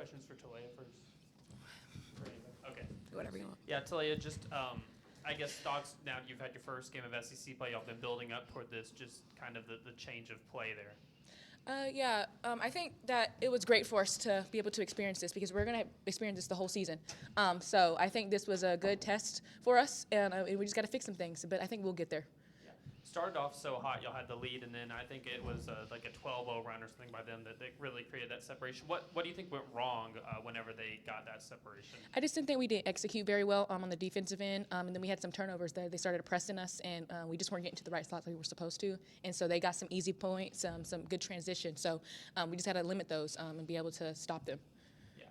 questions for Taleyah first? Okay. Whatever you want. Yeah, Taleyah, just I guess thoughts now you've had your first game of SEC play. Y'all been building up toward this, just kind of the change of play there. I think that it was great for us to be able to experience this because we're going to experience this the whole season. So I think this was a good test for us, and we just got to fix some things. But I think we'll get there. Yeah. Started off so hot, y'all had the lead, and then I think it was like a 12-0 run or something by them that really created that separation. What do you think went wrong whenever they got that separation? I just didn't think we didn't execute very well on the defensive end, and then we had some turnovers there. They started pressing us, and we just weren't getting to the right spots like we were supposed to. And so they got some easy points, some good transition. So we just had to limit those and be able to stop them. Yeah.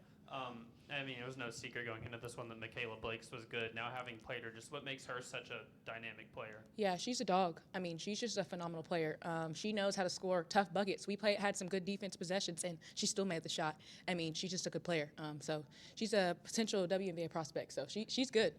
I mean, it was no secret going into this one that Michaela Blake's was good. Now having played her, just what makes her such a dynamic player? Yeah, she's a dog. I mean, she's just a phenomenal player. She knows how to score tough buckets. We had some good defense possessions, and she still made the shot. I mean, she's just a good player. So she's a potential WNBA prospect. So she's good.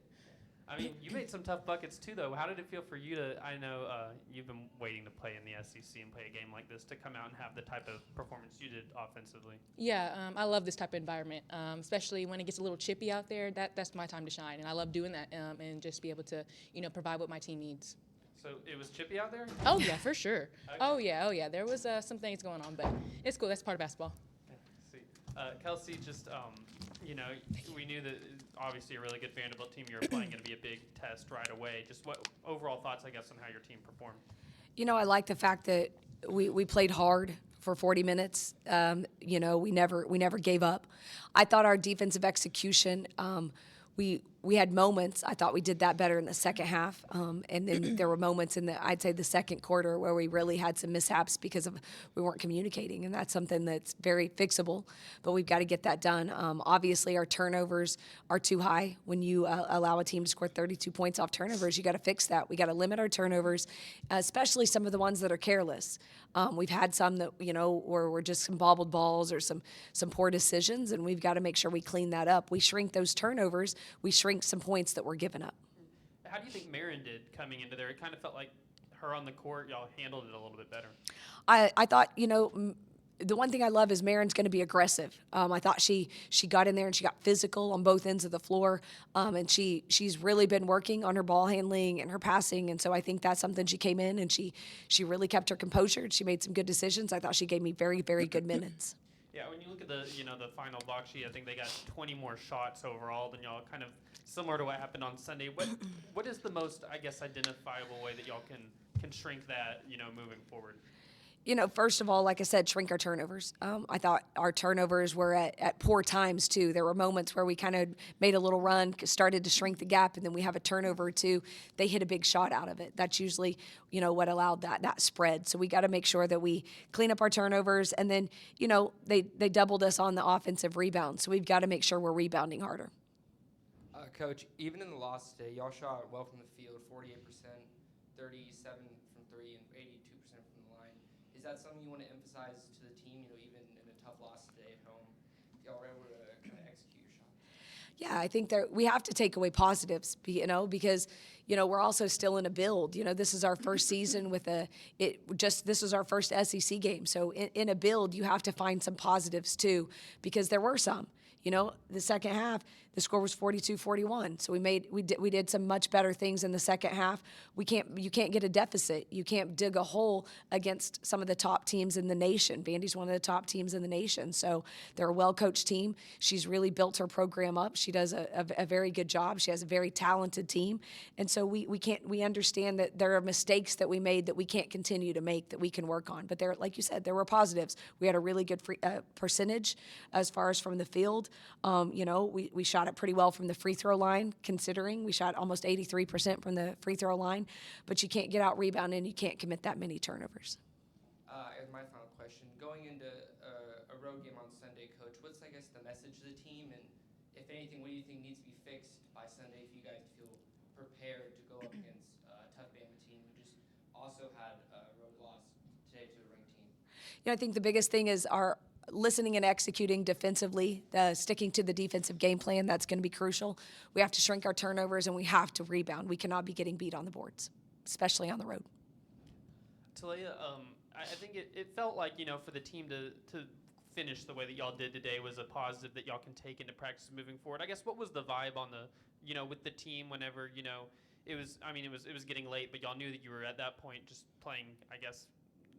I mean, you made some tough buckets too, though. How did it feel for you to? I know you've been waiting to play in the SEC and play a game like this to come out and have the type of performance you did offensively. Yeah, I love this type of environment, especially when it gets a little chippy out there. That's my time to shine, and I love doing that and just be able to, provide what my team needs. So it was chippy out there? Oh yeah, for sure. Okay. Oh yeah. There was some things going on, but it's cool. That's part of basketball. Okay. See, Kelsi, just we knew that obviously a really good Vanderbilt team you were playing going to be a big test right away. Just what overall thoughts, I guess, on how your team performed? I like the fact that we played hard for 40 minutes. We never gave up. I thought our defensive execution, we had moments. I thought we did that better in the second half, and then there were moments in I'd say the second quarter where we really had some mishaps because we weren't communicating, and that's something that's very fixable. But we've got to get that done. Obviously, our turnovers are too high. When you allow a team to score 32 points off turnovers, you got to fix that. We got to limit our turnovers, especially some of the ones that are careless. We've had some that where we're just some bobbled balls or some poor decisions, and we've got to make sure we clean that up. We shrink those turnovers. We shrink some points that were given up. How do you think Marin did coming into there? It kind of felt like her on the court, y'all handled it a little bit better. I thought, the one thing I love is Marin's going to be aggressive. I thought she got in there and she got physical on both ends of the floor, and she's really been working on her ball handling and her passing, and so I think that's something she came in and she really kept her composure. She made some good decisions. I thought she gave me very, very good minutes. Yeah, when you look at the final box sheet, I think they got 20 more shots overall than y'all, kind of similar to what happened on Sunday. What is the most, I guess, identifiable way that y'all can shrink that, moving forward? First of all, like I said, shrink our turnovers. I thought our turnovers were at poor times, too. There were moments where we kind of made a little run, started to shrink the gap, and then we have a turnover or two. They hit a big shot out of it. That's usually, what allowed that spread. So we got to make sure that we clean up our turnovers. And then, they doubled us on the offensive rebound. So we've got to make sure we're rebounding harder. Coach, even in the loss today, y'all shot well from the field, 48%, 37 from three, and 82% from the line. Is that something you want to emphasize to the team, even in a tough loss today at home? Y'all were able to kind of execute your shot. Yeah, I think that we have to take away positives, because, we're also still in a build. This is our first season this is our first SEC game. So in a build, you have to find some positives too, because there were some. The second half, the score was 42-41. So we did some much better things in the second half. You can't get a deficit. You can't dig a hole against some of the top teams in the nation. Vandy's one of the top teams in the nation. So they're a well-coached team. She's really built her program up. She does a very good job. She has a very talented team. And so we understand that there are mistakes that we made that we can't continue to make, that we can work on. But there, like you said, there were positives. We had a really good percentage as far as from the field. We shot it pretty well from the free throw line, considering we shot almost 83% from the free throw line, but you can't get out rebounded and you can't commit that many turnovers. As my final question, going into a road game on Sunday, Coach, what's, I guess, the message to the team, and if anything, what do you think needs to be fixed by Sunday for you guys to feel prepared to go up against a tough Bama team who just also had a road loss today to a ranked team? I think the biggest thing is our listening and executing defensively, sticking to the defensive game plan. That's going to be crucial. We have to shrink our turnovers, and we have to rebound. We cannot be getting beat on the boards, especially on the road. Taleyah, I think it felt like, for the team to finish the way that y'all did today was a positive that y'all can take into practice moving forward. I guess what was the vibe on the, with the team whenever, it was, it was getting late, but y'all knew that you were at that point just playing, I guess,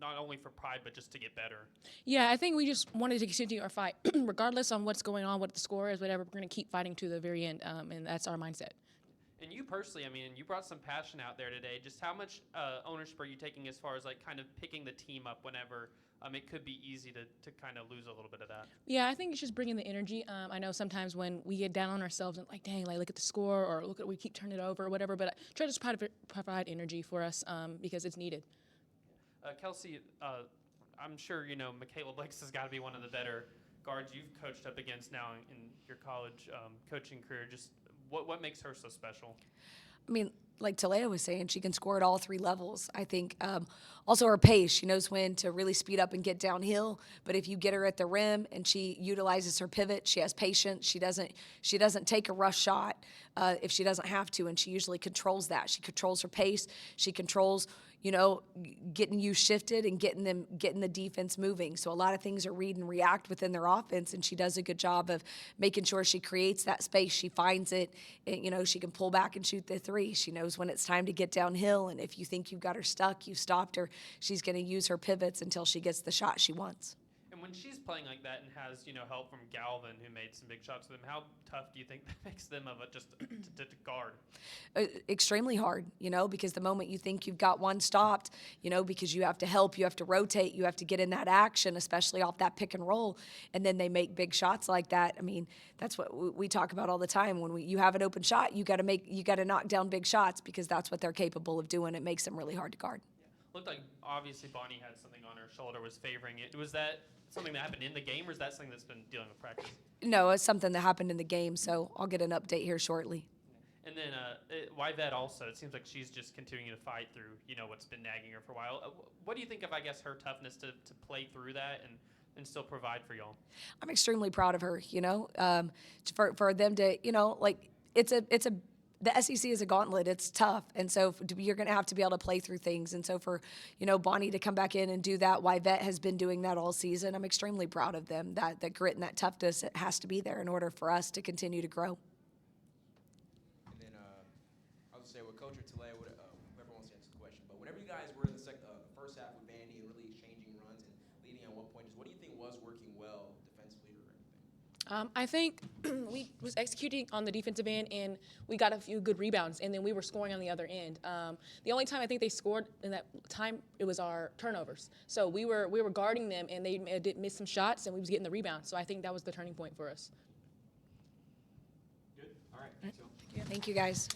not only for pride, but just to get better. Yeah, I think we just wanted to continue our fight, regardless on what's going on, what the score is, whatever. We're going to keep fighting to the very end, and that's our mindset. And you personally, you brought some passion out there today. Just how much ownership are you taking as far as like kind of picking the team up whenever it could be easy to kind of lose a little bit of that? Yeah, I think it's just bringing the energy. I know sometimes when we get down on ourselves and like, dang, like look at the score or look at we keep turning it over or whatever, but I try to just provide energy for us because it's needed. Kelsi, I'm sure Michaela Blix has got to be one of the better guards you've coached up against now in your college coaching career. Just what makes her so special? Like Taleyah was saying, she can score at all three levels. I think also her pace. She knows when to really speed up and get downhill. But if you get her at the rim and she utilizes her pivot, she has patience. She doesn't take a rush shot if she doesn't have to, and she usually controls that. She controls her pace. She controls getting you shifted and getting the defense moving. So a lot of things are read and react within their offense, and she does a good job of making sure she creates that space. She finds it, and, she can pull back and shoot the three. She knows when it's time to get downhill, and if you think you've got her stuck, you've stopped her, she's going to use her pivots until she gets the shot she wants. And when she's playing like that and has, help from Galvin, who made some big shots with them, how tough do you think that makes them of to guard? Extremely hard, because the moment you think you've got one stopped, because you have to help, you have to rotate, you have to get in that action, especially off that pick and roll, and then they make big shots like that. That's what we talk about all the time. When you have an open shot, you got to knock down big shots because that's what they're capable of doing. It makes them really hard to guard. Looked like obviously Bonnie had something on her shoulder, was favoring it. Was that something that happened in the game, or is that something that's been dealing with practice? No, it's something that happened in the game, so I'll get an update here shortly. And then Yvette also, it seems like she's just continuing to fight through, what's been nagging her for a while. What do you think of, I guess, her toughness to play through that and still provide for y'all? I'm extremely proud of her, for them to, the SEC is a gauntlet. It's tough. And so you're going to have to be able to play through things. And so for, Bonnie to come back in and do that, Yvette has been doing that all season. I'm extremely proud of them. That grit and that toughness, it has to be there in order for us to continue to grow. And then I'll just say with Coach or Taleyah, whoever wants to answer the question, but whenever you guys were in the first half with Vandy and really exchanging runs and leading at one point, just what do you think was working well defensively or anything? I think we was executing on the defensive end, and we got a few good rebounds, and then we were scoring on the other end. The only time I think they scored in that time, it was our turnovers. So we were guarding them, and they did miss some shots, and we was getting the rebounds. So I think that was the turning point for us. Good. All right. Thanks, y'all. Thank you, guys.